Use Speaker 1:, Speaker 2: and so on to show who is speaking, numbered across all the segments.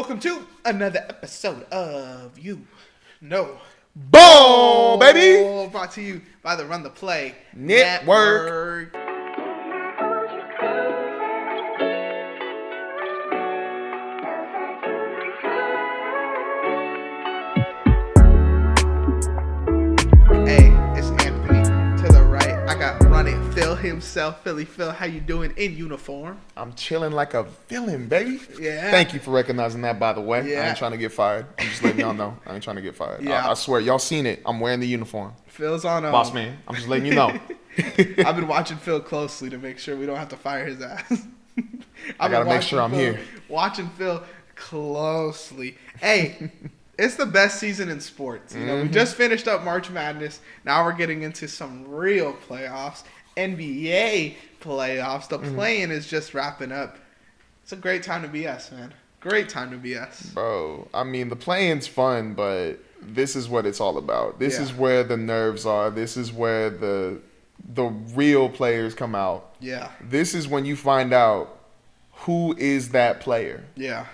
Speaker 1: welcome to another episode of You Know
Speaker 2: Boom, baby!
Speaker 1: Brought to you by the Run the Play
Speaker 2: Network.
Speaker 1: Hey, it's Anthony to the right. I got Running Phil himself, Philly Phil. How you doing in uniform?
Speaker 2: I'm chilling like a villain, baby.
Speaker 1: Yeah.
Speaker 2: Thank you for recognizing that, by the way.
Speaker 1: Yeah.
Speaker 2: I ain't trying to get fired. I'm just letting y'all know. I ain't trying to get fired.
Speaker 1: Yeah.
Speaker 2: I swear, y'all seen it. I'm wearing the uniform.
Speaker 1: Phil's on
Speaker 2: Boss man, I'm just letting you know.
Speaker 1: I've been watching Phil closely to make sure we don't have to fire his ass.
Speaker 2: I gotta make sure I'm here.
Speaker 1: Watching Phil closely. Hey, it's the best season in sports. You know, we just finished up March Madness. Now we're getting into some real playoffs. NBA playoffs. The play-in is just wrapping up. It's a great time to be us, man. Great time to be us.
Speaker 2: Bro, I mean, the play-in's fun, but this is what it's all about. This is where the nerves are. This is where the real players come out.
Speaker 1: Yeah.
Speaker 2: This is when you find out who is that player.
Speaker 1: Yeah.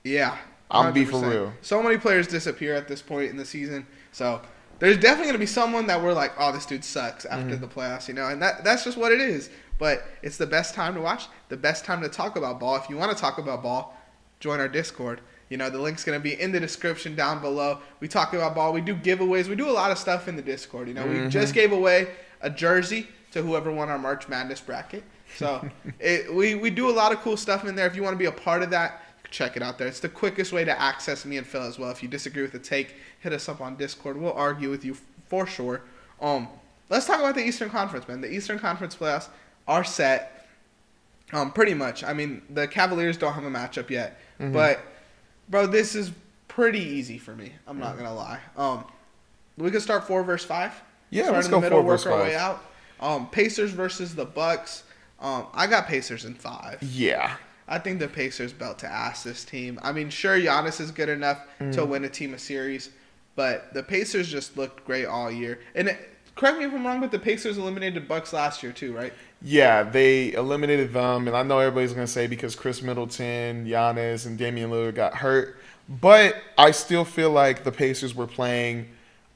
Speaker 1: Yeah.
Speaker 2: I'm be
Speaker 1: 100%.
Speaker 2: for real.
Speaker 1: So many players disappear at this point in the season. So there's definitely going to be someone that we're like, oh, this dude sucks after the playoffs, you know, and that's just what it is. But it's the best time to watch, the best time to talk about ball. If you want to talk about ball, join our Discord. You know, the link's going to be in the description down below. We talk about ball. We do giveaways. We do a lot of stuff in the Discord. You know, we just gave away a jersey to whoever won our March Madness bracket. So we do a lot of cool stuff in there. If you want to be a part of that, check it out there. It's the quickest way to access me and Phil as well. If you disagree with the take, hit us up on Discord. We'll argue with you for sure. Let's talk about the Eastern Conference, man. The Eastern Conference playoffs are set pretty much. I mean, the Cavaliers don't have a matchup yet. But, bro, this is pretty easy for me. I'm not going to lie. We could start 4 versus 5.
Speaker 2: Yeah,
Speaker 1: start
Speaker 2: let's
Speaker 1: in the
Speaker 2: go
Speaker 1: middle,
Speaker 2: 4 versus
Speaker 1: work our
Speaker 2: 5.
Speaker 1: way out. Pacers versus the Bucks. I got Pacers in 5.
Speaker 2: Yeah.
Speaker 1: I think the Pacers belt to ass this team. I mean, sure, Giannis is good enough to win a team a series, but the Pacers just looked great all year. And correct me if I'm wrong, but the Pacers eliminated Bucks last year too, right?
Speaker 2: Yeah, they eliminated them, and I know everybody's going to say because Chris Middleton, Giannis, and Damian Lillard got hurt, but I still feel like the Pacers were playing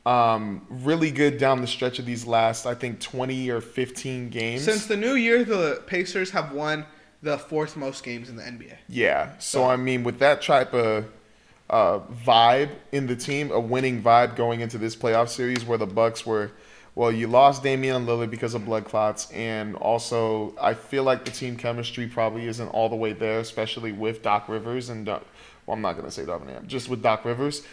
Speaker 2: really good down the stretch of these last, I think, 20 or 15 games.
Speaker 1: Since the new year, the Pacers have won the 4th most games in the NBA.
Speaker 2: Yeah, so I mean, with that type of vibe in the team, a winning vibe going into this playoff series where the Bucks were, well, you lost Damian Lillard because of blood clots, and also I feel like the team chemistry probably isn't all the way there, especially with Doc Rivers and well, I'm not gonna say Darvin Ham, just with Doc Rivers.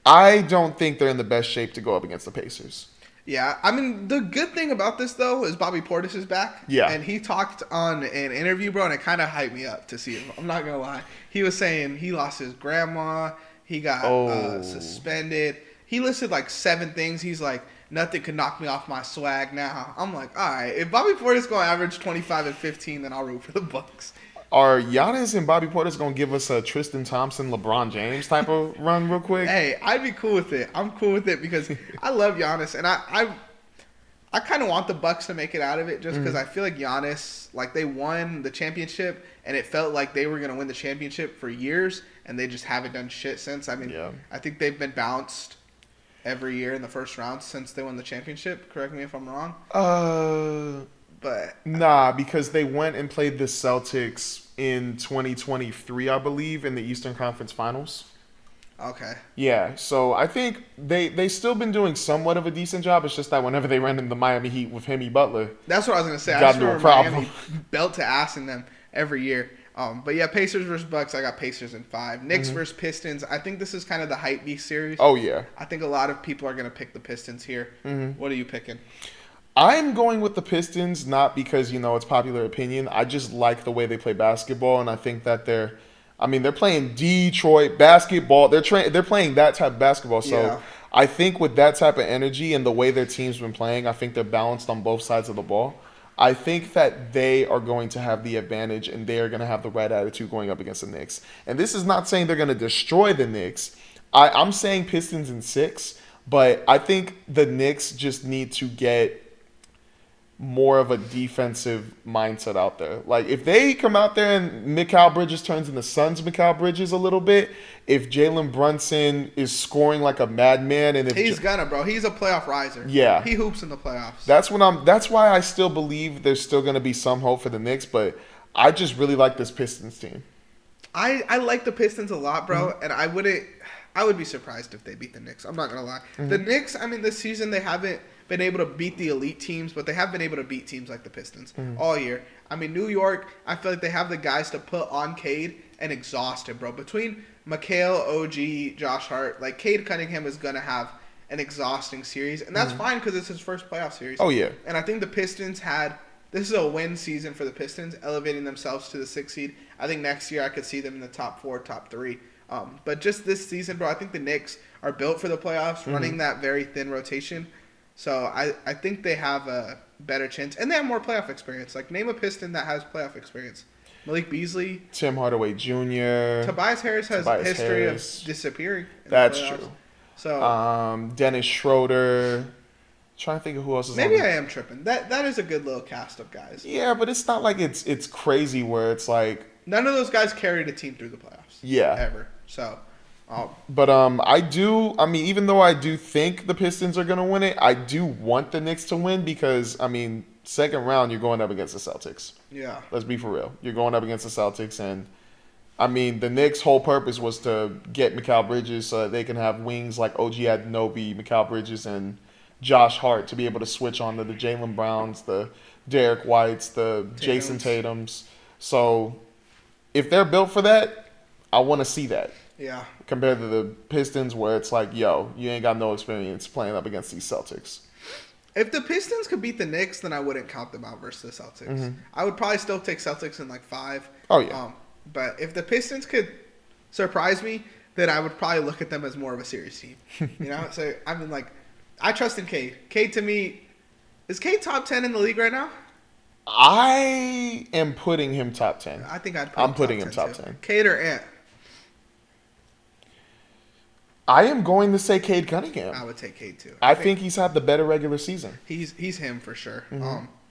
Speaker 2: I don't think they're in the best shape to go up against the Pacers.
Speaker 1: Yeah, I mean, the good thing about this, though, is Bobby Portis is back.
Speaker 2: Yeah.
Speaker 1: And he talked on an interview, bro, and it kind of hyped me up to see him. I'm not going to lie. He was saying he lost his grandma. He got suspended. He listed like 7 things. He's like, nothing could knock me off my swag now. I'm like, all right, if Bobby Portis going to average 25 and 15, then I'll root for the Bucks.
Speaker 2: Are Giannis and Bobby Portis going to give us a Tristan Thompson, LeBron James type of run real quick?
Speaker 1: Hey, I'd be cool with it. I'm cool with it because I love Giannis, and I kind of want the Bucks to make it out of it just because I feel like Giannis, like they won the championship, and it felt like they were going to win the championship for years, and they just haven't done shit since. I mean, I think they've been bounced every year in the first round since they won the championship. Correct me if I'm wrong. But
Speaker 2: nah, because they went and played the Celtics in 2023, I believe, in the Eastern Conference Finals.
Speaker 1: Okay.
Speaker 2: Yeah, so I think they still been doing somewhat of a decent job. It's just that whenever they ran into the Miami Heat with Jimmy Butler,
Speaker 1: that's what I was gonna say. I
Speaker 2: got
Speaker 1: just
Speaker 2: into a
Speaker 1: remember
Speaker 2: problem.
Speaker 1: Miami belt to ass in them every year. But yeah, Pacers versus Bucks. I got Pacers in 5. Knicks versus Pistons. I think this is kind of the hype beast series.
Speaker 2: Oh yeah.
Speaker 1: I think a lot of people are gonna pick the Pistons here. What are you picking?
Speaker 2: I'm going with the Pistons, not because, you know, it's popular opinion. I just like the way they play basketball, and I think that they're playing Detroit basketball. They're playing that type of basketball. So I think with that type of energy and the way their team's been playing, I think they're balanced on both sides of the ball. I think that they are going to have the advantage, and they are going to have the right attitude going up against the Knicks. And this is not saying they're going to destroy the Knicks. I'm saying Pistons in 6, but I think the Knicks just need to get more of a defensive mindset out there. Like, if they come out there and Mikal Bridges turns into Suns Mikal Bridges a little bit, if Jalen Brunson is scoring like a madman, and if
Speaker 1: he's gonna, bro, he's a playoff riser.
Speaker 2: Yeah,
Speaker 1: he hoops in the playoffs.
Speaker 2: That's why I still believe there's still gonna be some hope for the Knicks, but I just really like this Pistons team.
Speaker 1: I like the Pistons a lot, bro, and I would be surprised if they beat the Knicks. I'm not gonna lie. The Knicks, I mean, this season they haven't been able to beat the elite teams, but they have been able to beat teams like the Pistons all year. I mean, New York, I feel like they have the guys to put on Cade and exhaust him, bro. Between Mikal, OG, Josh Hart, like Cade Cunningham is gonna have an exhausting series, and that's fine because it's his first playoff series.
Speaker 2: Oh yeah.
Speaker 1: And I think the Pistons this is a win season for the Pistons, elevating themselves to the 6th seed. I think next year I could see them in the top 4, top 3. But just this season, bro, I think the Knicks are built for the playoffs, running that very thin rotation. So I think they have a better chance. And they have more playoff experience. Like, name a Piston that has playoff experience. Malik Beasley.
Speaker 2: Tim Hardaway Jr.
Speaker 1: Tobias Harris has a history of disappearing.
Speaker 2: That's true.
Speaker 1: So
Speaker 2: Dennis Schroeder. Trying to think of who else is
Speaker 1: maybe
Speaker 2: on
Speaker 1: I am tripping. That is a good little cast of guys.
Speaker 2: Yeah, but it's not like it's crazy where it's like
Speaker 1: none of those guys carried a team through the playoffs.
Speaker 2: Yeah.
Speaker 1: Ever. So
Speaker 2: but even though I do think the Pistons are gonna win it, I do want the Knicks to win because second round you're going up against the Celtics.
Speaker 1: Yeah.
Speaker 2: Let's be for real. You're going up against the Celtics, and the Knicks' whole purpose was to get Mikal Bridges so that they can have wings like OG Anunoby, Mikal Bridges, and Josh Hart to be able to switch on to the Jaylen Browns, the Derek Whites, the Jason Tatums. So if they're built for that, I want to see that.
Speaker 1: Yeah.
Speaker 2: Compared to the Pistons where it's like, yo, you ain't got no experience playing up against these Celtics.
Speaker 1: If the Pistons could beat the Knicks, then I wouldn't count them out versus the Celtics. I would probably still take Celtics in like 5.
Speaker 2: Oh, yeah.
Speaker 1: But if the Pistons could surprise me, then I would probably look at them as more of a series team. You know? So, I trust in Cade. Cade, to me, is Cade top 10 in the league right now?
Speaker 2: I am putting him top 10.
Speaker 1: I think
Speaker 2: I'm putting him top 10.
Speaker 1: Cade or Ant?
Speaker 2: I am going to say Cade Cunningham.
Speaker 1: I would take Cade too.
Speaker 2: I think he's had the better regular season.
Speaker 1: He's him for sure.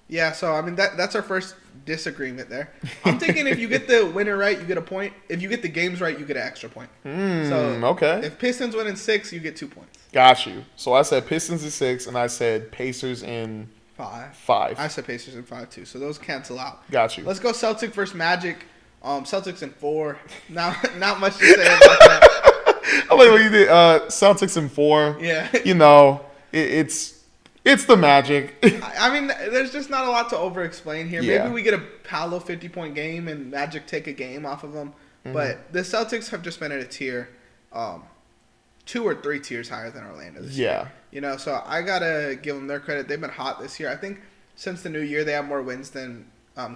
Speaker 1: Yeah, so that's our first disagreement there. I'm thinking if you get the winner right, you get a point. If you get the games right, you get an extra point.
Speaker 2: Okay.
Speaker 1: If Pistons win in 6, you get 2 points.
Speaker 2: Got you. So I said Pistons in 6, and I said Pacers in 5.
Speaker 1: I said Pacers in 5 too. So those cancel out.
Speaker 2: Got you.
Speaker 1: Let's go Celtics versus Magic. Celtics in 4. Not much to say about that.
Speaker 2: I like what you did. Celtics in 4.
Speaker 1: Yeah.
Speaker 2: It's the Magic.
Speaker 1: There's just not a lot to over-explain here.
Speaker 2: Yeah.
Speaker 1: Maybe we get a Paolo 50-point game and Magic take a game off of them. But the Celtics have just been at a tier 2 or 3 tiers higher than Orlando this year. So I got to give them their credit. They've been hot this year. I think since the new year, they have more wins than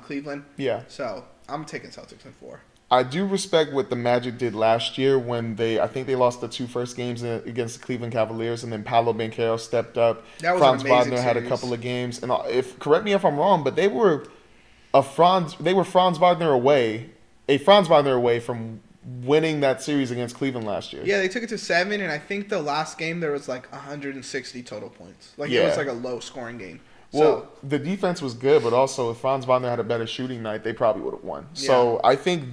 Speaker 1: Cleveland.
Speaker 2: Yeah.
Speaker 1: So I'm taking Celtics in 4.
Speaker 2: I do respect what the Magic did last year when I think they lost the 2 first games against the Cleveland Cavaliers, and then Paolo Banchero stepped up.
Speaker 1: That was
Speaker 2: Franz
Speaker 1: an amazing
Speaker 2: Wagner had a
Speaker 1: series.
Speaker 2: couple of games, and correct me if I'm wrong, but they were Franz Wagner away from winning that series against Cleveland last year.
Speaker 1: Yeah, they took it to 7, and I think the last game there was like 160 total points. It was like a low scoring game.
Speaker 2: Well, the defense was good, but also if Franz Wagner had a better shooting night, they probably would have won.
Speaker 1: Yeah.
Speaker 2: So I think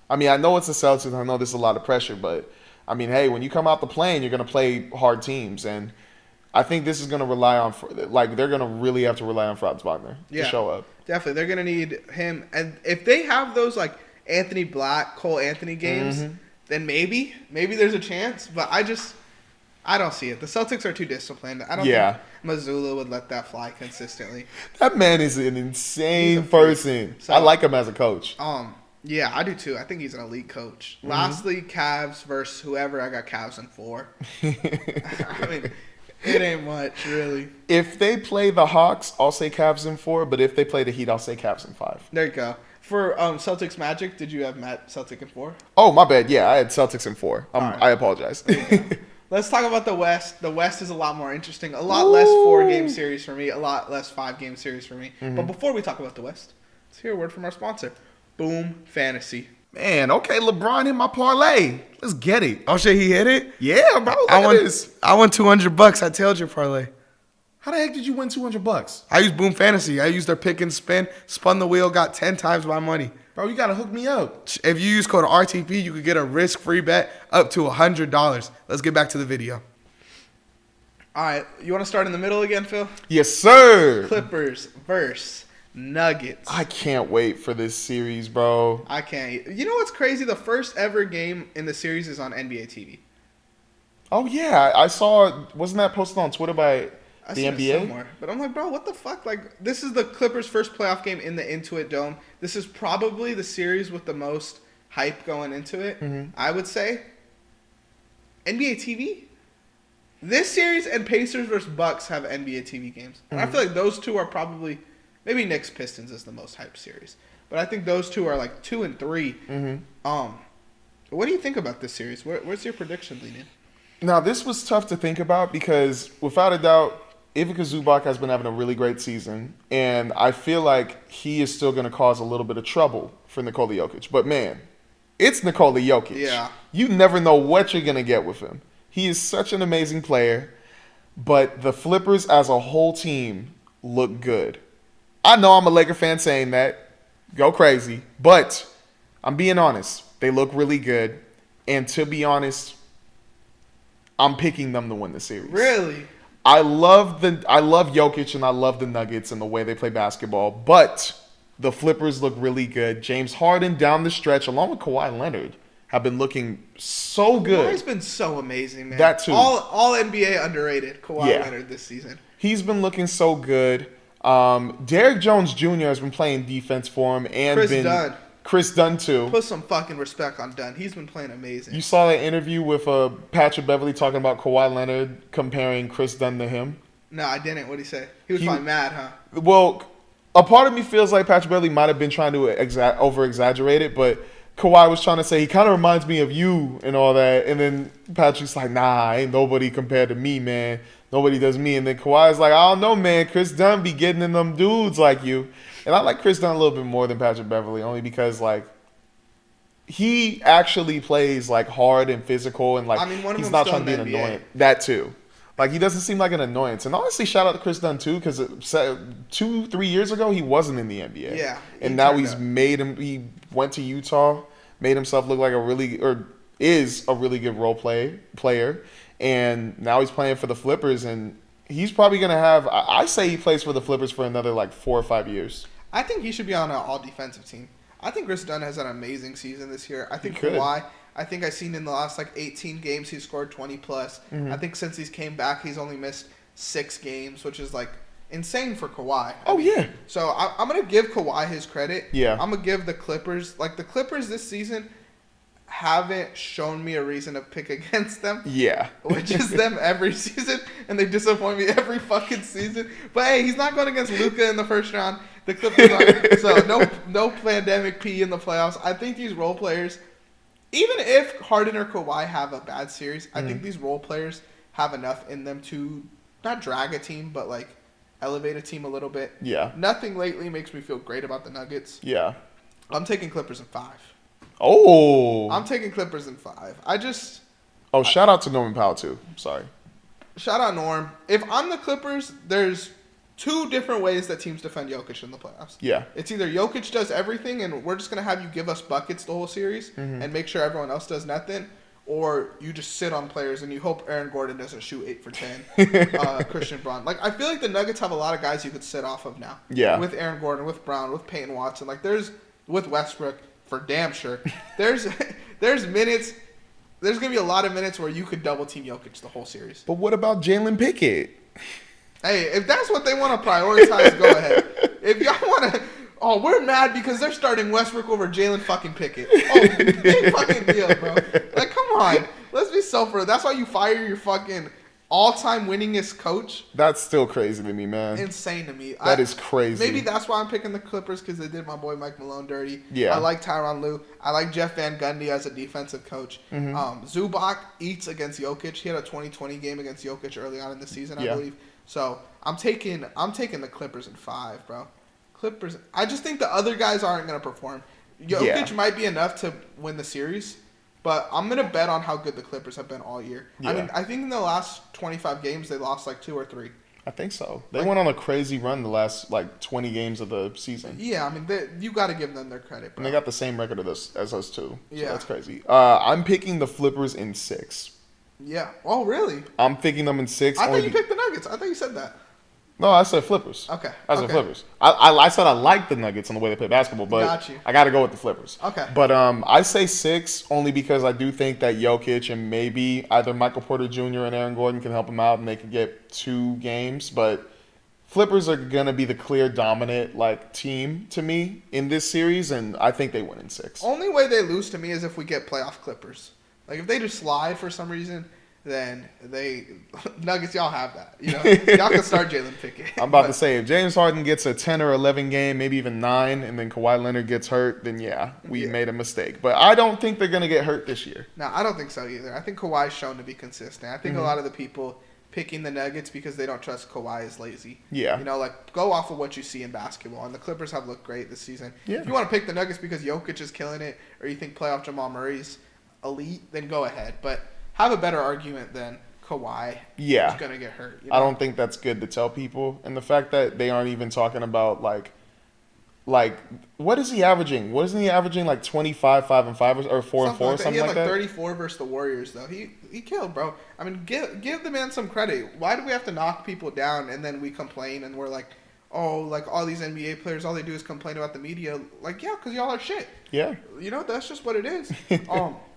Speaker 2: I know it's the Celtics, I know there's a lot of pressure, but hey, when you come out the plane, you're going to play hard teams, and I think this is going to rely on, they're going to really have to rely on Franz Wagner to show up.
Speaker 1: Definitely. They're going to need him. And if they have those Anthony Black, Cole Anthony games, then maybe there's a chance, but I don't see it. The Celtics are too disciplined. I don't think Mazzulla would let that fly consistently.
Speaker 2: That man is an insane person. So, I like him as a coach.
Speaker 1: Yeah, I do too. I think he's an elite coach. Lastly, Cavs versus whoever. I got Cavs in 4. It ain't much, really.
Speaker 2: If they play the Hawks, I'll say Cavs in 4, but if they play the Heat, I'll say Cavs in 5.
Speaker 1: There you go. For Celtics Magic, did you have Celtic in 4?
Speaker 2: Oh, my bad. Yeah, I had Celtics in 4.
Speaker 1: Right.
Speaker 2: I apologize.
Speaker 1: Let's talk about the West. The West is a lot more interesting. A lot less 4-game series for me. A lot less 5-game series for me. But before we talk about the West, let's hear a word from our sponsor, Boom Fantasy.
Speaker 2: Man, okay, LeBron hit my parlay. Let's get it.
Speaker 1: Oh shit, he hit it?
Speaker 2: Yeah, bro. Look at this.
Speaker 1: I won $200. I tailed your parlay.
Speaker 2: How the heck did you win $200?
Speaker 1: I used Boom Fantasy. I used their pick and spin, spun the wheel, got 10 times my money.
Speaker 2: Bro, you gotta hook me up.
Speaker 1: If you use code RTP, you could get a risk-free bet up to $100. Let's get back to the video. All right, you want to start in the middle again, Phil?
Speaker 2: Yes, sir.
Speaker 1: Clippers versus Nuggets.
Speaker 2: I can't wait for this series, bro.
Speaker 1: I can't. You know what's crazy? The first ever game in the series is on NBA TV.
Speaker 2: Oh, yeah. I saw, wasn't that posted on Twitter by
Speaker 1: I
Speaker 2: the
Speaker 1: seen
Speaker 2: NBA?
Speaker 1: it somewhere. But I'm like, bro, what the fuck? Like, this is the Clippers' first playoff game in the Intuit Dome. This is probably the series with the most hype going into it, I would say. NBA TV? This series and Pacers versus Bucks have NBA TV games. And I feel like those two are probably, maybe Knicks Pistons is the most hyped series. But I think those two are like 2 and 3. What do you think about this series? Where's your prediction leaning?
Speaker 2: Now, this was tough to think about because, without a doubt, Ivica Zubac has been having a really great season. And I feel like he is still going to cause a little bit of trouble for Nikola Jokic. But, man, it's Nikola Jokic.
Speaker 1: Yeah.
Speaker 2: You never know what you're going to get with him. He is such an amazing player. But the Flippers as a whole team look good. I know I'm a Laker fan saying that. Go crazy. But I'm being honest. They look really good. And to be honest, I'm picking them to win the series.
Speaker 1: Really?
Speaker 2: I love Jokic and I love the Nuggets and the way they play basketball, but the Flippers look really good. James Harden down the stretch, along with Kawhi Leonard, have been looking so good.
Speaker 1: Kawhi's been so amazing, man.
Speaker 2: That too.
Speaker 1: All NBA underrated Kawhi Leonard this season.
Speaker 2: He's been looking so good. Derrick Jones Jr. has been playing defense for him, and Chris Dunn too.
Speaker 1: Put some fucking respect on Dunn. He's been playing amazing.
Speaker 2: You saw that interview with Patrick Beverley talking about Kawhi Leonard comparing Chris Dunn to him?
Speaker 1: No, I didn't. What'd he say? He was probably mad, huh?
Speaker 2: Well, a part of me feels like Patrick Beverley might have been trying to over-exaggerate it, but Kawhi was trying to say he kind of reminds me of you and all that. And then Patrick's like, nah, ain't nobody compared to me, man. Nobody does me. And then Kawhi's like, I don't know, man. Chris Dunn be getting in them dudes like you. And I like Chris Dunn a little bit more than Patrick Beverley, only because, like, he actually plays, like, hard and physical, and, like, he's not trying to be an annoyance. That, too. Like, he doesn't seem like an annoyance. And honestly, shout out to Chris Dunn, too, because 2-3 years ago, he wasn't in the NBA.
Speaker 1: Yeah.
Speaker 2: And now he went to Utah, made himself look like is a really good role player. And now he's playing for the Flippers, and he's probably going to have, I say he plays for the Flippers for another, like, 4 or 5 years.
Speaker 1: I think he should be on an all-defensive team. I think Chris Dunn has an amazing season this year. I think Kawhi, I think I've seen in the last, like, 18 games he's scored 20-plus. I think since he's came back, he's only missed 6 games, which is, like, insane for Kawhi.
Speaker 2: Yeah.
Speaker 1: So I'm going to give Kawhi his credit.
Speaker 2: Yeah.
Speaker 1: I'm going to give the Clippers, like, the Clippers this season haven't shown me a reason to pick against them.
Speaker 2: Yeah.
Speaker 1: Which is them every season, and they disappoint me every fucking season. But hey, he's not going against Luka in the first round. The Clippers are, so no pandemic P in the playoffs. I think these role players, even if Harden or Kawhi have a bad series, I think these role players have enough in them to not drag a team, but like elevate a team a little bit.
Speaker 2: Yeah.
Speaker 1: Nothing lately makes me feel great about the Nuggets.
Speaker 2: Yeah.
Speaker 1: I'm taking Clippers in 5.
Speaker 2: Oh.
Speaker 1: I'm taking Clippers in 5.
Speaker 2: Shout out to Norman Powell, too. Sorry.
Speaker 1: Shout out Norm. If I'm the Clippers, there's 2 different ways that teams defend Jokic in the playoffs.
Speaker 2: Yeah.
Speaker 1: It's either Jokic does everything and we're just going to have you give us buckets the whole series and make sure everyone else does nothing, or you just sit on players and you hope Aaron Gordon doesn't shoot 8 for 10. Christian Braun. Like, I feel like the Nuggets have a lot of guys you could sit off of now.
Speaker 2: Yeah.
Speaker 1: With Aaron Gordon, with Brown, with Peyton Watson. Like, with Westbrook, for damn sure. There's minutes. There's going to be a lot of minutes where you could double team Jokic the whole series.
Speaker 2: But what about Jalen Pickett?
Speaker 1: Hey, if that's what they want to prioritize, go ahead. If y'all want to, we're mad because they're starting Westbrook over Jalen fucking Pickett. Big fucking deal, bro. Like, come on. Let's be self-real. That's why you fire your fucking all-time winningest coach.
Speaker 2: That's still crazy to me, man.
Speaker 1: Insane to me.
Speaker 2: That is crazy.
Speaker 1: Maybe that's why I'm picking the Clippers, because they did my boy Mike Malone dirty.
Speaker 2: Yeah.
Speaker 1: I like Tyronn Lue. I like Jeff Van Gundy as a defensive coach. Zubac eats against Jokic. He had a 20-20 game against Jokic early on in the season, I believe. So I'm taking the Clippers in 5, bro. Clippers. I just think the other guys aren't going to perform. Jokic might be enough to win the series, but I'm going to bet on how good the Clippers have been all year.
Speaker 2: Yeah.
Speaker 1: I mean, I think in the last 25 games, they lost like 2 or 3.
Speaker 2: I think so. They went on a crazy run the last 20 games of the season.
Speaker 1: Yeah, I mean, you got to give them their credit, bro.
Speaker 2: And they got the same record as us too. So
Speaker 1: Yeah.
Speaker 2: that's crazy. I'm picking the Flippers in 6.
Speaker 1: Yeah. Oh, really?
Speaker 2: I'm picking them in 6.
Speaker 1: I thought you picked the Nuggets. I thought you said that.
Speaker 2: No, I said Flippers.
Speaker 1: Okay.
Speaker 2: I said Flippers. I said I like the Nuggets and the way they play basketball, but
Speaker 1: Got you.
Speaker 2: I got to go with the Flippers.
Speaker 1: Okay.
Speaker 2: But I say 6 only because I do think that Jokic and maybe either Michael Porter Jr. and Aaron Gordon can help them out and they can get 2 games. But Flippers are going to be the clear dominant team to me in this series, and I think they win in 6.
Speaker 1: Only way they lose to me is if we get playoff Clippers. Like, if they just slide for some reason, then Nuggets, y'all have that. Y'all can start Jalen Pickett.
Speaker 2: I'm about to say, if James Harden gets a 10 or 11 game, maybe even 9, and then Kawhi Leonard gets hurt, then we made a mistake. But I don't think they're going to get hurt this year.
Speaker 1: No, I don't think so either. I think Kawhi's shown to be consistent. I think a lot of the people picking the Nuggets because they don't trust Kawhi is lazy.
Speaker 2: Yeah.
Speaker 1: Go off of what you see in basketball. And the Clippers have looked great this season.
Speaker 2: Yeah.
Speaker 1: If you want to pick the Nuggets because Jokic is killing it or you think playoff Jamal Murray's elite, then go ahead. But have a better argument than Kawhi is going to get hurt.
Speaker 2: I don't think that's good to tell people. And the fact that they aren't even talking about, what is he averaging? Wasn't he averaging 25, 5 and 5 or 4 and 4, something like that?
Speaker 1: He had 34 versus the Warriors, though. He killed, bro. I mean, give the man some credit. Why do we have to knock people down and then we complain and we're like, oh, all these NBA players, all they do is complain about the media. Yeah, because y'all are shit.
Speaker 2: Yeah.
Speaker 1: That's just what it is.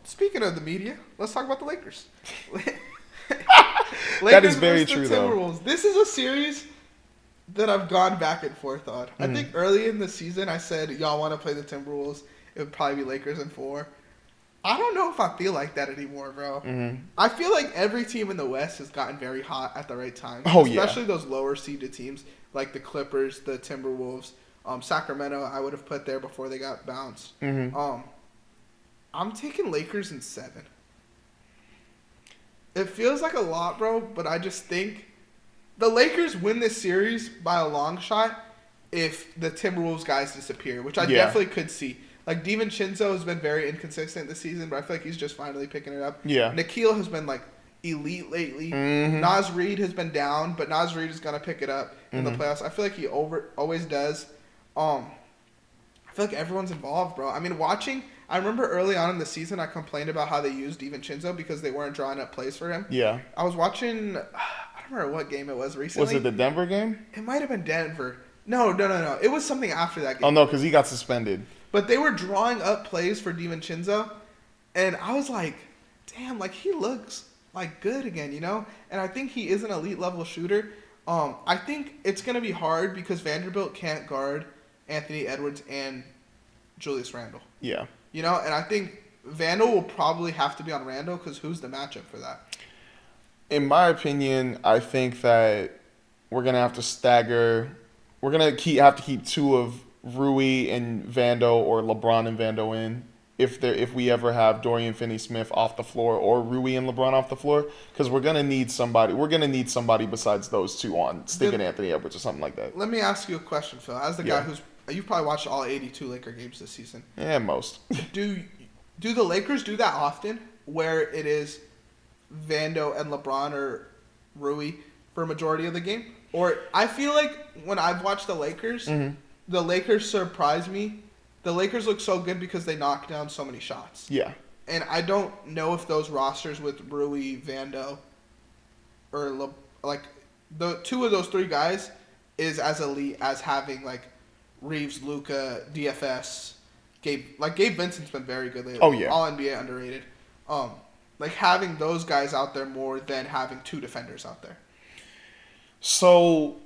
Speaker 1: Speaking of the media, let's talk about the Lakers.
Speaker 2: That is very true, though.
Speaker 1: This is a series that I've gone back and forth on. I think early in the season I said, y'all want to play the Timberwolves. It would probably be Lakers in 4. I don't know if I feel like that anymore, bro. I feel like every team in the West has gotten very hot at the right time.
Speaker 2: Oh,
Speaker 1: especially those lower seeded teams like the Clippers, the Timberwolves, Sacramento I would have put there before they got bounced. I'm taking Lakers in 7. It feels like a lot, bro, but I just think the Lakers win this series by a long shot if the Timberwolves guys disappear, which I definitely could see. DiVincenzo has been very inconsistent this season, but I feel like he's just finally picking it up.
Speaker 2: Yeah.
Speaker 1: Nikhil has been elite lately. Naz Reid has been down, but Naz Reid is gonna pick it up in the playoffs. I feel like he always does. I feel like everyone's involved, bro. I mean, I remember early on in the season, I complained about how they used DiVincenzo because they weren't drawing up plays for him. Yeah. I was watching, I don't remember what game it was recently.
Speaker 2: Was it the Denver game?
Speaker 1: It might have been Denver. No. It was something after that game.
Speaker 2: Oh, no, because he got suspended.
Speaker 1: But they were drawing up plays for DiVincenzo, and I was like, damn, he looks good again, And I think he is an elite level shooter. I think it's going to be hard because Vanderbilt can't guard Anthony Edwards and Julius Randle. Yeah. And I think Vandal will probably have to be on Randle because who's the matchup for that?
Speaker 2: In my opinion, I think that we're going to have to stagger. We're going to have to keep 2 of Rui and Vando or LeBron and Vando in if we ever have Dorian Finney-Smith off the floor or Rui and LeBron off the floor because we're going to need somebody. We're going to need somebody besides those 2 on sticking Anthony Edwards or something like that.
Speaker 1: Let me ask you a question, Phil. As the guy you've probably watched all 82 Laker games this season.
Speaker 2: Yeah, most.
Speaker 1: Do the Lakers do that often where it is Vando and LeBron or Rui for a majority of the game? Or I feel like when I've watched the Lakers, the Lakers surprise me. The Lakers look so good because they knock down so many shots. Yeah. And I don't know if those rosters with Rui, Vando, or the 2 of those 3 guys is as elite as having Reeves, Luka, DFS, Gabe Vincent's been very good lately. Oh yeah, all NBA underrated. Having those guys out there more than having 2 defenders out there.
Speaker 2: So,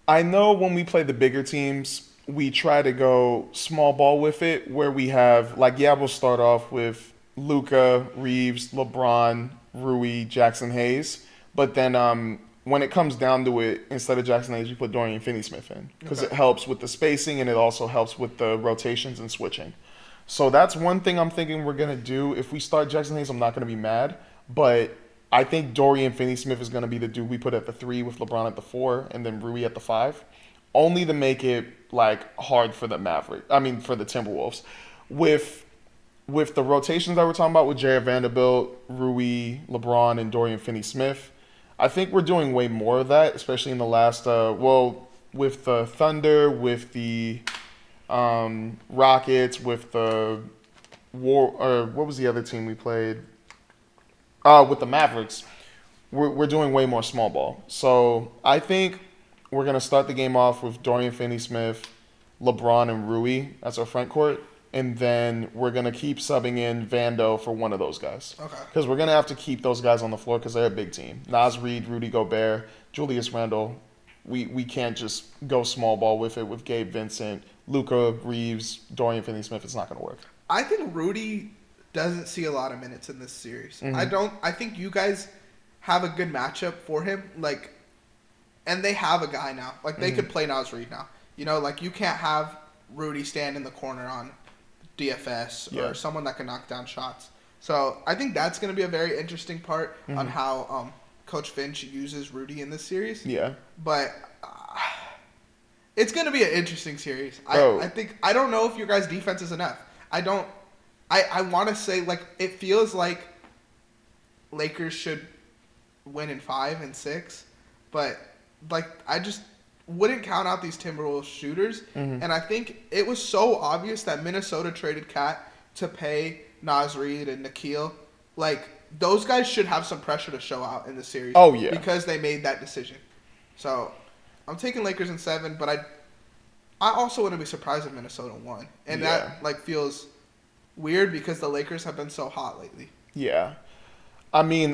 Speaker 2: I know when we play the bigger teams, we try to go small ball with it, where we have we'll start off with Luka, Reeves, LeBron, Rui, Jackson Hayes, but then when it comes down to it, instead of Jackson Hayes, you put Dorian Finney-Smith in because it helps with the spacing and it also helps with the rotations and switching. So that's one thing I'm thinking we're going to do. If we start Jackson Hayes, I'm not going to be mad, but I think Dorian Finney-Smith is going to be the dude we put at the 3 with LeBron at the 4 and then Rui at the 5, only to make it hard for the for the Timberwolves. With the rotations that we're talking about with Jared Vanderbilt, Rui, LeBron, and Dorian Finney-Smith, I think we're doing way more of that, especially in the last, with the Thunder, with the Rockets, with the or what was the other team we played? With the Mavericks. We're doing way more small ball. So I think we're going to start the game off with Dorian Finney-Smith, LeBron, and Rui as our front court. And then we're going to keep subbing in Vando for one of those guys.
Speaker 1: Okay.
Speaker 2: Because we're going to have to keep those guys on the floor because they're a big team. Naz Reid, Rudy Gobert, Julius Randle. We can't just go small ball with it with Gabe Vincent, Luka, Reeves, Dorian Finney-Smith. It's not going to work.
Speaker 1: I think Rudy doesn't see a lot of minutes in this series.
Speaker 2: Mm-hmm.
Speaker 1: I think you guys have a good matchup for him. Like, and they have a guy now. Like, they could play Naz Reid now. You know, like, you can't have Rudy stand in the corner on DFS or someone that can knock down shots. So I think that's going to be a very interesting part on how Coach Finch uses Rudy in this series.
Speaker 2: Yeah.
Speaker 1: But it's going to be an interesting series. I don't know if your guys' defense is enough. I want to say, like, it feels like Lakers should win in 5 and 6, but, like, I just wouldn't count out these Timberwolves shooters. And I think it was so obvious that Minnesota traded Cat to pay Naz Reid and Nikhil. Like, those guys should have some pressure to show out in the series.
Speaker 2: Oh, yeah.
Speaker 1: Because they made that decision. So, I'm taking Lakers in 7, but I also wouldn't be surprised if Minnesota won. And that, like, feels weird because the Lakers have been so hot lately.
Speaker 2: Yeah. I mean,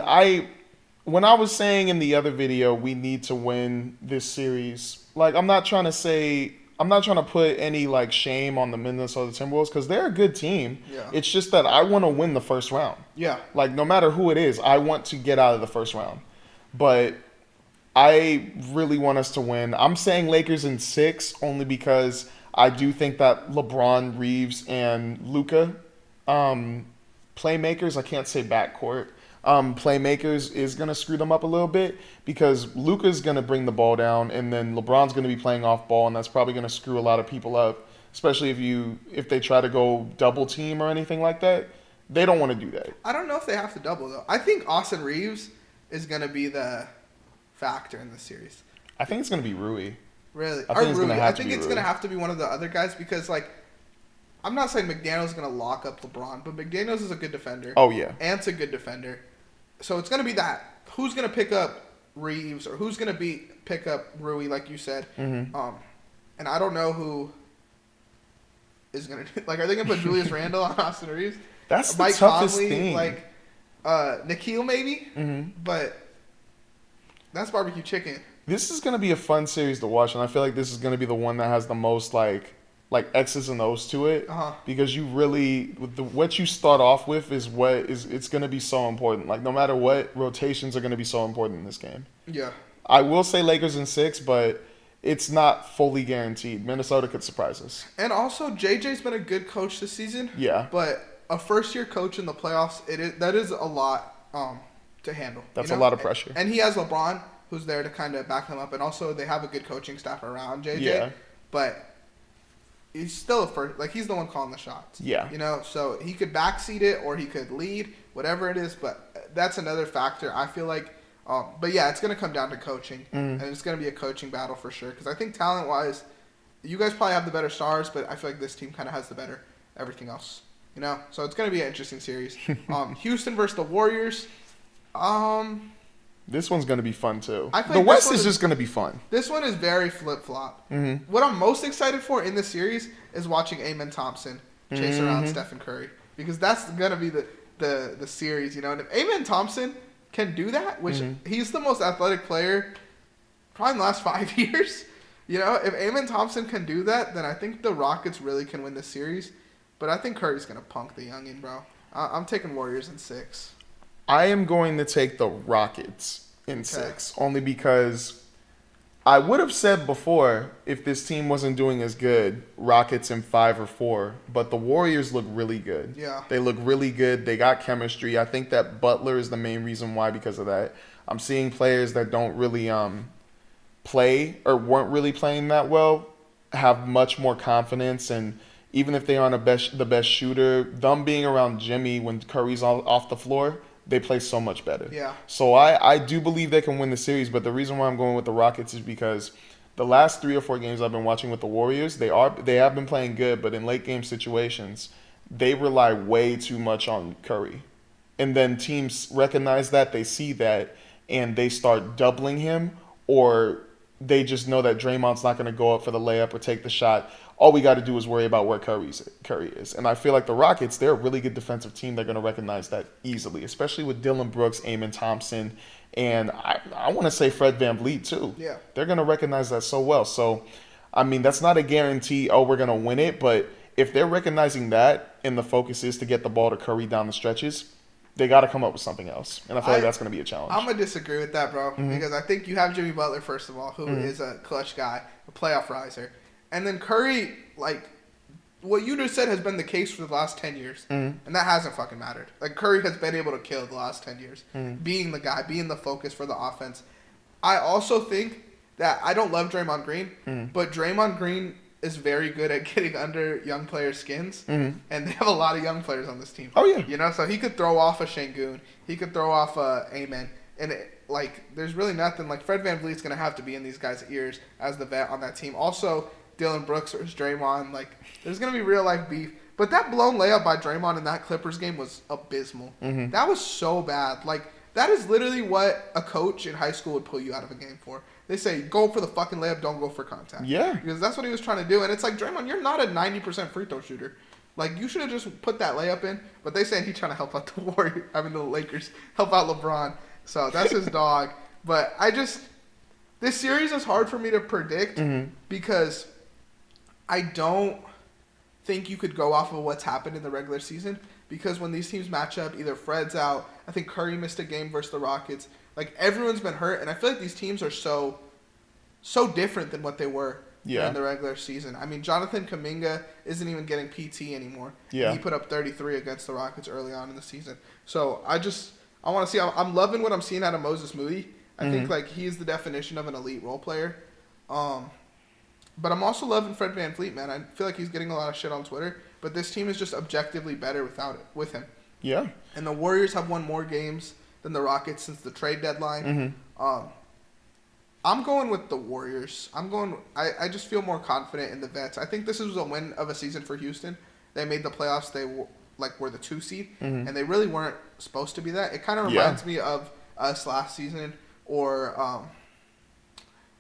Speaker 2: when I was saying in the other video we need to win this series, like, I'm not trying to put any, like, shame on the Minnesota Timberwolves because they're a good team.
Speaker 1: Yeah.
Speaker 2: It's just that I want to win the first round.
Speaker 1: Yeah.
Speaker 2: Like, no matter who it is, I want to get out of the first round. But I really want us to win. I'm saying Lakers in 6 only because I do think that LeBron, Reeves, and Luka, playmakers, I can't say backcourt, playmakers is going to screw them up a little bit because Luka's going to bring the ball down and then LeBron's going to be playing off ball, and that's probably going to screw a lot of people up, especially if they try to go double team or anything like that. They don't want to do that.
Speaker 1: I don't know if they have to double, though. I think Austin Reeves is going to be the factor in the series.
Speaker 2: I think it's going to be Rui.
Speaker 1: Really?
Speaker 2: I think it's
Speaker 1: going to have to be one of the other guys because, like, I'm not saying McDaniel's going to lock up LeBron, but McDaniel's is a good defender.
Speaker 2: Oh, yeah.
Speaker 1: Ant's a good defender. So it's going to be that. Who's going to pick up Reeves or who's going to pick up Rui, like you said? And I don't know who is going to – like, are they going to put Julius Randle on Austin Reeves?
Speaker 2: That's
Speaker 1: Mike
Speaker 2: the toughest
Speaker 1: Conley,
Speaker 2: thing.
Speaker 1: Like, Nikhil maybe? But that's barbecue chicken.
Speaker 2: This is going to be a fun series to watch, and I feel like this is going to be the one that has the most, like X's and O's to it, because you really what you start off with is it's going to be so important. Like, no matter what, rotations are going to be so important in this game.
Speaker 1: Yeah,
Speaker 2: I will say Lakers in 6, but it's not fully guaranteed. Minnesota could surprise us.
Speaker 1: And also, JJ's been a good coach this season.
Speaker 2: Yeah,
Speaker 1: but a first-year coach in the playoffs, that is a lot to handle.
Speaker 2: That's a lot of pressure.
Speaker 1: And he has LeBron, who's there to kind of back him up, and also they have a good coaching staff around JJ.
Speaker 2: Yeah,
Speaker 1: but he's still he's the one calling the shots.
Speaker 2: Yeah.
Speaker 1: You know, so he could backseat it or he could lead, whatever it is, but that's another factor. I feel like, but yeah, it's going to come down to coaching, and it's going to be a coaching battle for sure, because I think talent-wise, you guys probably have the better stars, but I feel like this team kind of has the better everything else, you know? So it's going to be an interesting series. Houston versus the Warriors.
Speaker 2: This one's going to be fun, too.
Speaker 1: The
Speaker 2: West is just going to be fun.
Speaker 1: This one is very flip-flop. What I'm most excited for in this series is watching Amen Thompson chase around Stephen Curry, because that's going to be the series, you know? And if Amen Thompson can do that, which he's the most athletic player probably in the last 5 years, you know? If Amen Thompson can do that, then I think the Rockets really can win this series. But I think Curry's going to punk the youngin, bro. I'm taking Warriors in 6.
Speaker 2: I am going to take the Rockets in 6, only because I would have said before, if this team wasn't doing as good, Rockets in 5 or 4, but the Warriors look really good.
Speaker 1: Yeah.
Speaker 2: They look really good. They got chemistry. I think that Butler is the main reason why because of that. I'm seeing players that don't really play or weren't really playing that well have much more confidence, and even if they aren't the best shooter, them being around Jimmy when Curry's off the floor, they play so much better.
Speaker 1: Yeah.
Speaker 2: So I do believe they can win the series, but the reason why I'm going with the Rockets is because the last 3 or 4 games I've been watching with the Warriors, they have been playing good, but in late game situations, they rely way too much on Curry. And then teams recognize that, they see that, and they start doubling him, or they just know that Draymond's not going to go up for the layup or take the shot. All we got to do is worry about where Curry is. And I feel like the Rockets, they're a really good defensive team. They're going to recognize that easily, especially with Dylan Brooks, Amon Thompson, and I want to say Fred VanVleet too.
Speaker 1: Yeah.
Speaker 2: They're going to recognize that so well. So, I mean, that's not a guarantee, oh, we're going to win it. But if they're recognizing that and the focus is to get the ball to Curry down the stretches, they got to come up with something else. And I feel like that's going to be a challenge.
Speaker 1: I'm going to disagree with that, bro. Because I think you have Jimmy Butler, first of all, who is a clutch guy, a playoff riser. And then Curry, like, what you just said has been the case for the last 10 years. And that hasn't fucking mattered. Like, Curry has been able to kill the last 10 years. Being the guy, being the focus for the offense. I also think that I don't love Draymond Green, but Draymond Green is very good at getting under young players' skins. And they have a lot of young players on this team.
Speaker 2: Oh, yeah.
Speaker 1: You know, so he could throw off a Şengün. He could throw off a Amen. And, there's really nothing. Like, Fred VanVleet's going to have to be in these guys' ears as the vet on that team. Also, Dylan Brooks versus Draymond. Like, there's going to be real-life beef. But that blown layup by Draymond in that Clippers game was abysmal. That was so bad. Like, that is literally what a coach in high school would pull you out of a game for. They say, go for the fucking layup, don't go for contact.
Speaker 2: Yeah.
Speaker 1: Because that's what he was trying to do. And it's like, Draymond, you're not a 90% free throw shooter. Like, you should have just put that layup in. But they say he's trying to help out the Lakers, help out LeBron. So that's his dog. But this series is hard for me to predict because I don't think you could go off of what's happened in the regular season, because when these teams match up, either Fred's out, I think Curry missed a game versus the Rockets. Like, everyone's been hurt, and I feel like these teams are so different than what they were in the regular season. I mean, Jonathan Kuminga isn't even getting PT anymore.
Speaker 2: Yeah.
Speaker 1: He put up 33 against the Rockets early on in the season. So I want to see. I'm loving what I'm seeing out of Moses Moody. I think, like, he's the definition of an elite role player. But I'm also loving Fred VanVleet, man. I feel like he's getting a lot of shit on Twitter, but this team is just objectively better with him.
Speaker 2: Yeah.
Speaker 1: And the Warriors have won more games than the Rockets since the trade deadline. I'm going with the Warriors. I just feel more confident in the vets. I think this is a win of a season for Houston. They made the playoffs. They were the 2 seed, and they really weren't supposed to be that. It kind of reminds me of us last season, or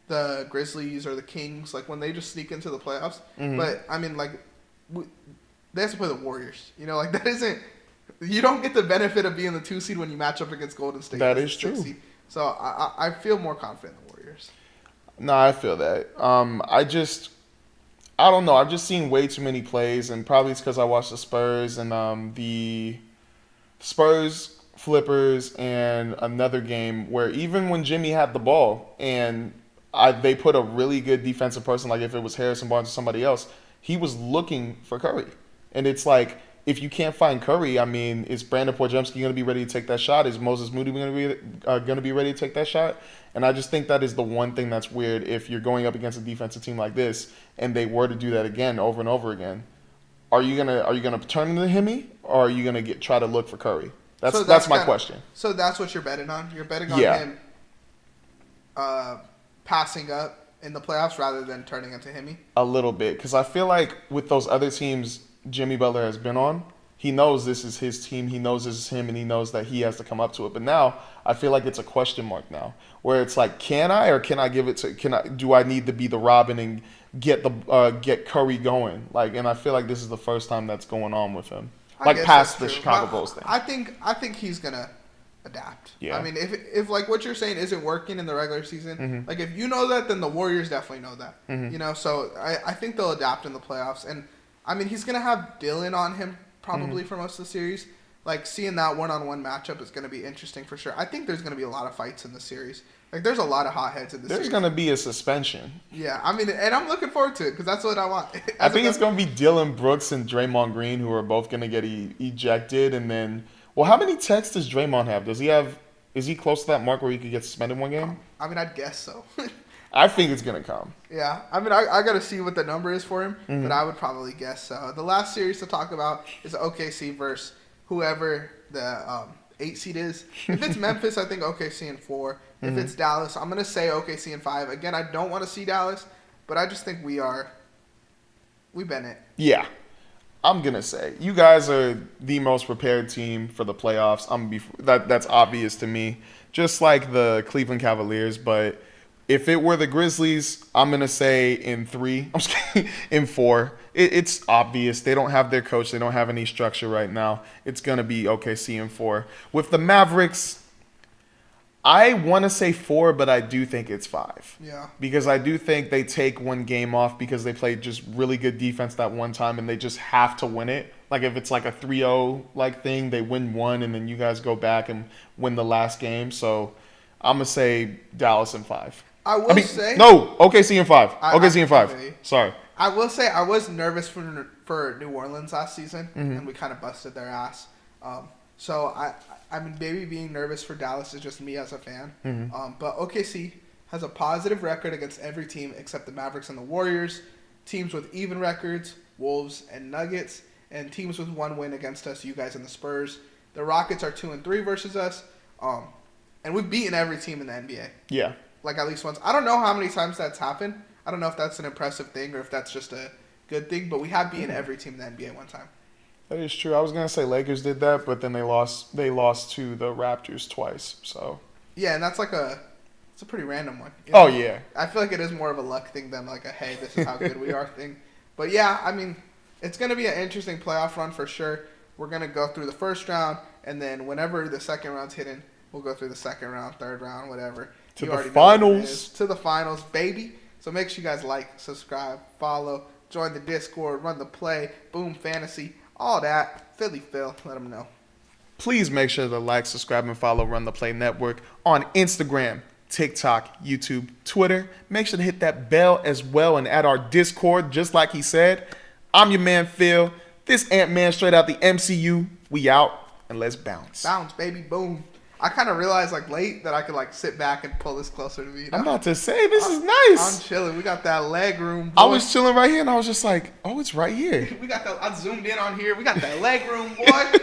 Speaker 1: the Grizzlies or the Kings, like when they just sneak into the playoffs. But I mean, like, they have to play the Warriors. You know, like, that isn't. You don't get the benefit of being the 2 seed when you match up against Golden State.
Speaker 2: That is true.
Speaker 1: Seed. So I feel more confident in the Warriors.
Speaker 2: No, I feel that. I don't know. I've just seen way too many plays, and probably it's because I watched the Spurs and the Spurs Flippers and another game where even when Jimmy had the ball and they put a really good defensive person, like if it was Harrison Barnes or somebody else, he was looking for Curry. And it's like, if you can't find Curry, I mean, is Brandon Podziemski going to be ready to take that shot? Is Moses Moody going to be ready to take that shot? And I just think that is the one thing that's weird. If you're going up against a defensive team like this, and they were to do that again over and over again, are you gonna turn into Hemi, or are you gonna try to look for Curry? That's my question.
Speaker 1: So that's what you're betting on. You're betting on him passing up in the playoffs rather than turning into Hemi.
Speaker 2: A little bit, because I feel like with those other teams Jimmy Butler has been on, he knows this is his team, he knows this is him, and he knows that he has to come up to it. But now I feel like it's a question mark now, where it's like, can I give it to? Do I need to be the Robin and get Curry going? Like, and I feel like this is the first time that's going on with him, like past the Chicago Bulls thing.
Speaker 1: I think he's gonna adapt.
Speaker 2: Yeah.
Speaker 1: I mean, if like what you're saying isn't working in the regular season, like if you know that, then the Warriors definitely know that. You know, so I think they'll adapt in the playoffs. And I mean, he's gonna have Dylan on him probably for most of the series. Like, seeing that one-on-one matchup is going to be interesting for sure. I think there's going to be a lot of fights in the series. Like, there's a lot of hotheads in the series.
Speaker 2: There's going to be a suspension.
Speaker 1: Yeah, I mean, and I'm looking forward to it because that's what I want.
Speaker 2: I think it's going to be Dylan Brooks and Draymond Green who are both going to get ejected. And then, well, how many techs does Draymond have? Is he close to that mark where he could get suspended one game?
Speaker 1: I mean, I'd guess so.
Speaker 2: I think it's going to come.
Speaker 1: Yeah. I mean, I got to see what the number is for him, but I would probably guess so. The last series to talk about is OKC versus whoever the 8 seed is. If it's Memphis, I think OKC in 4. If it's Dallas, I'm going to say OKC in 5. Again, I don't want to see Dallas, but I just think we've been it.
Speaker 2: Yeah. I'm going to say you guys are the most prepared team for the playoffs. That's obvious to me. Just like the Cleveland Cavaliers, but if it were the Grizzlies, I'm going to say in 3. I'm just kidding, in 4. It's obvious. They don't have their coach. They don't have any structure right now. It's going to be OKC in 4. With the Mavericks, I want to say 4, but I do think it's 5.
Speaker 1: Yeah.
Speaker 2: Because I do think they take one game off because they played just really good defense that one time and they just have to win it. Like if it's like a 3-0 like thing, they win one and then you guys go back and win the last game. So I'm going to say Dallas in 5. OKC in 5. OKC in 5. Sorry.
Speaker 1: I will say I was nervous for New Orleans last season, and we kind of busted their ass. So I mean, maybe being nervous for Dallas is just me as a fan. But OKC has a positive record against every team except the Mavericks and the Warriors, teams with even records, Wolves and Nuggets, and teams with 1 win against us, you guys and the Spurs. The Rockets are 2-3 versus us, and we've beaten every team in the NBA.
Speaker 2: Yeah.
Speaker 1: Like at least once. I don't know how many times that's happened. I don't know if that's an impressive thing or if that's just a good thing, but we have beaten every team in the NBA one time.
Speaker 2: That is true. I was gonna say Lakers did that, but then they lost to the Raptors twice. So
Speaker 1: yeah, and that's it's a pretty random one. You know?
Speaker 2: Oh yeah.
Speaker 1: I feel like it is more of a luck thing than like a hey, this is how good we are thing. But yeah, I mean, it's gonna be an interesting playoff run for sure. We're gonna go through the first round, and then whenever the second round's hidden, we'll go through the second round, third round, whatever.
Speaker 2: To the finals.
Speaker 1: To the finals, baby. So make sure you guys like, subscribe, follow, join the Discord, run the play, Boom Fantasy, all that. Philly Phil, let them know.
Speaker 2: Please make sure to like, subscribe, and follow Run the Play Network on Instagram, TikTok, YouTube, Twitter. Make sure to hit that bell as well and add our Discord, just like he said. I'm your man, Phil. This Ant-Man straight out the MCU. We out, and let's bounce.
Speaker 1: Bounce, baby, boom. I kind of realized like late that I could like sit back and pull this closer to me. You know?
Speaker 2: I'm about to say, this is nice.
Speaker 1: I'm chilling. We got that leg room, boy.
Speaker 2: I was chilling right here, and I was just like, oh, it's right here.
Speaker 1: I zoomed in on here. We got that leg room, boy.